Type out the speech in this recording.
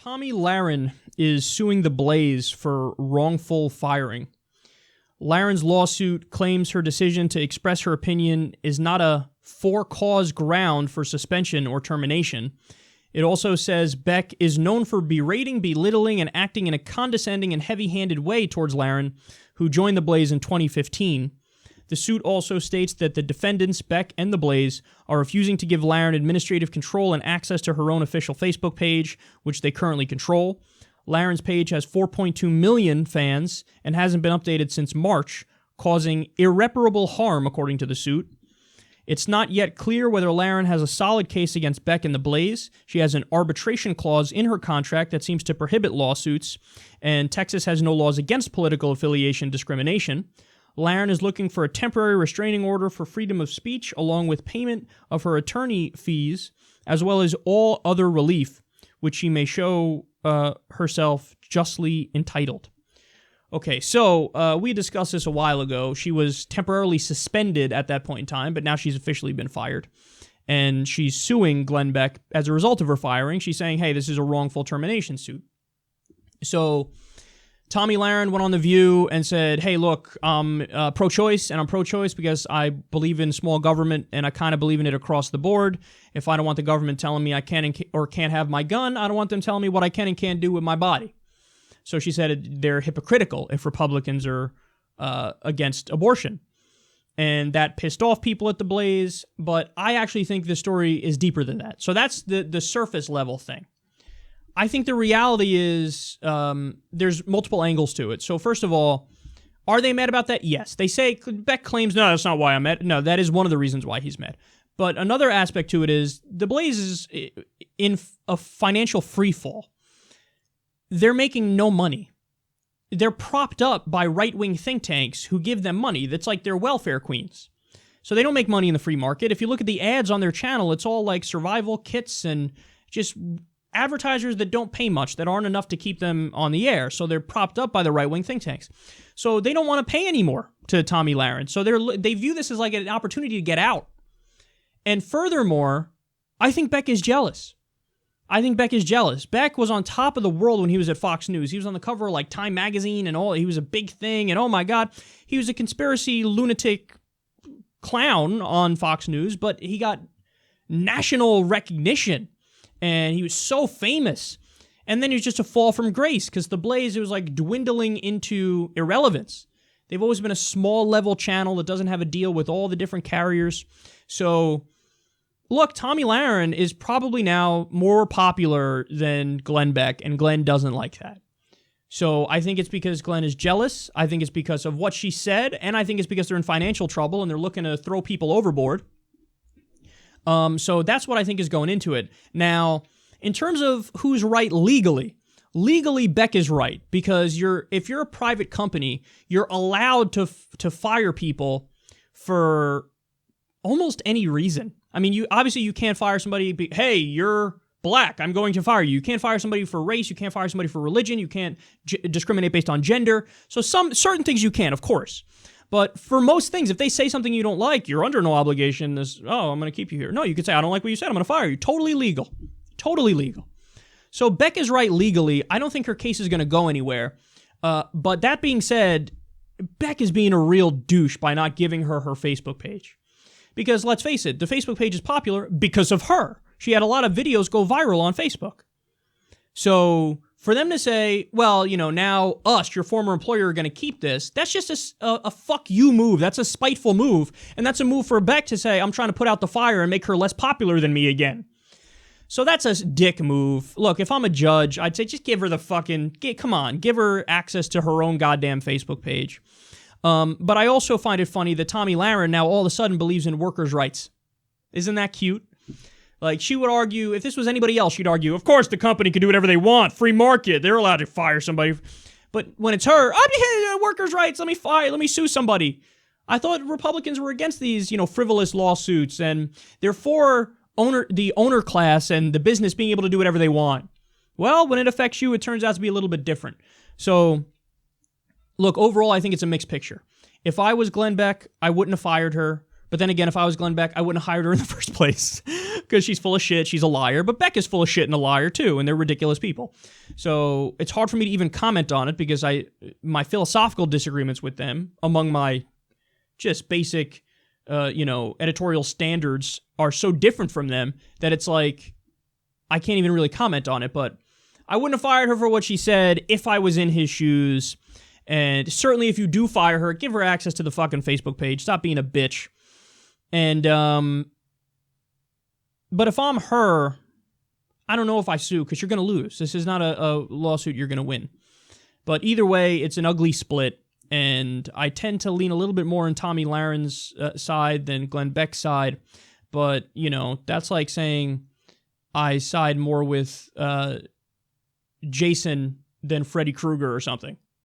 Tomi Lahren is suing TheBlaze for wrongful firing. Lahren's lawsuit claims her decision to express her opinion is not a for-cause ground for suspension or termination. It also says Beck is known for berating, belittling, and acting in a condescending and heavy-handed way towards Lahren, who joined TheBlaze in 2015. The suit also states that the defendants, Beck and TheBlaze, are refusing to give Lahren administrative control and access to her own official Facebook page, which they currently control. Lahren's page has 4.2 million fans and hasn't been updated since March, causing irreparable harm, according to the suit. It's not yet clear whether Lahren has a solid case against Beck and TheBlaze. She has an arbitration clause in her contract that seems to prohibit lawsuits, and Texas has no laws against political affiliation discrimination. Lahren is looking for a temporary restraining order for freedom of speech, along with payment of her attorney fees, as well as all other relief, which she may show herself justly entitled. Okay, so we discussed this a while ago. She was temporarily suspended at that point in time, but now she's officially been fired. And she's suing Glenn Beck as a result of her firing. She's saying, hey, this is a wrongful termination suit. So Tomi Lahren went on The View and said, hey, look, I'm pro-choice, and I'm pro-choice because I believe in small government, and I kind of believe in it across the board. If I don't want the government telling me I can or can't have my gun, I don't want them telling me what I can and can't do with my body. So she said they're hypocritical if Republicans are against abortion. And that pissed off people at TheBlaze, but I actually think the story is deeper than that. So that's the surface level thing. I think the reality is there's multiple angles to it. So first of all, are they mad about that? Yes. They say, Beck claims, no, that's not why I'm mad. No, that is one of the reasons why he's mad. But another aspect to it is TheBlaze is in a financial freefall. They're making no money. They're propped up by right-wing think tanks who give them money. That's like they're welfare queens. So they don't make money in the free market. If you look at the ads on their channel, it's all like survival kits and just advertisers that don't pay much, that aren't enough to keep them on the air. So they're propped up by the right-wing think tanks. So they don't want to pay anymore to Tomi Lahren. So they view this as like an opportunity to get out. And furthermore, I think Beck is jealous. Beck was on top of the world when he was at Fox News. He was on the cover of like Time Magazine and all. He was a big thing. And oh my God, he was a conspiracy lunatic clown on Fox News, but he got national recognition and he was so famous. And then he was just a fall from grace because TheBlaze, it was like dwindling into irrelevance. They've always been a small level channel that doesn't have a deal with all the different carriers. So look, Tomi Lahren is probably now more popular than Glenn Beck, and Glenn doesn't like that. So I think it's because Glenn is jealous. I think it's because of what she said, and I think it's because they're in financial trouble and they're looking to throw people overboard. So that's what I think is going into it. Now, in terms of who's right legally Beck is right because if you're a private company, you're allowed to fire people for almost any reason. I mean, you can't fire somebody, hey, you're black, I'm going to fire you. You can't fire somebody for race, you can't fire somebody for religion, you can't discriminate based on gender. So some certain things you can, of course. But for most things, if they say something you don't like, you're under no obligation. I'm going to keep you here. No, you could say, I don't like what you said, I'm going to fire you. Totally legal. Totally legal. So Beck is right legally. I don't think her case is going to go anywhere. But that being said, Beck is being a real douche by not giving her Facebook page. Because let's face it, the Facebook page is popular because of her. She had a lot of videos go viral on Facebook. So for them to say, well, now us, your former employer, are going to keep this, that's just a fuck you move. That's a spiteful move. And that's a move for Beck to say, I'm trying to put out the fire and make her less popular than me again. So that's a dick move. Look, if I'm a judge, I'd say just give her give her access to her own goddamn Facebook page. But I also find it funny that Tomi Lahren now all of a sudden believes in workers' rights. Isn't that cute? Like, she would argue, if this was anybody else, she'd argue, of course the company can do whatever they want, free market, they're allowed to fire somebody. But when it's her, workers' rights, let me sue somebody. I thought Republicans were against these, frivolous lawsuits, and they're for the owner class and the business being able to do whatever they want. Well, when it affects you, it turns out to be a little bit different. So look, overall, I think it's a mixed picture. If I was Glenn Beck, I wouldn't have fired her. But then again, if I was Glenn Beck, I wouldn't have hired her in the first place. because she's full of shit. She's a liar. But Beck is full of shit and a liar too, and they're ridiculous people. So it's hard for me to even comment on it because my philosophical disagreements with them, among my just basic, editorial standards, are so different from them that it's like I can't even really comment on it. But I wouldn't have fired her for what she said if I was in his shoes. And certainly if you do fire her, give her access to the fucking Facebook page. Stop being a bitch. And, but if I'm her, I don't know if I sue because you're going to lose. This is not a lawsuit you're going to win. But either way, it's an ugly split. And I tend to lean a little bit more on Tomi Lahren's side than Glenn Beck's side. But, that's like saying I side more with Jason than Freddy Krueger or something.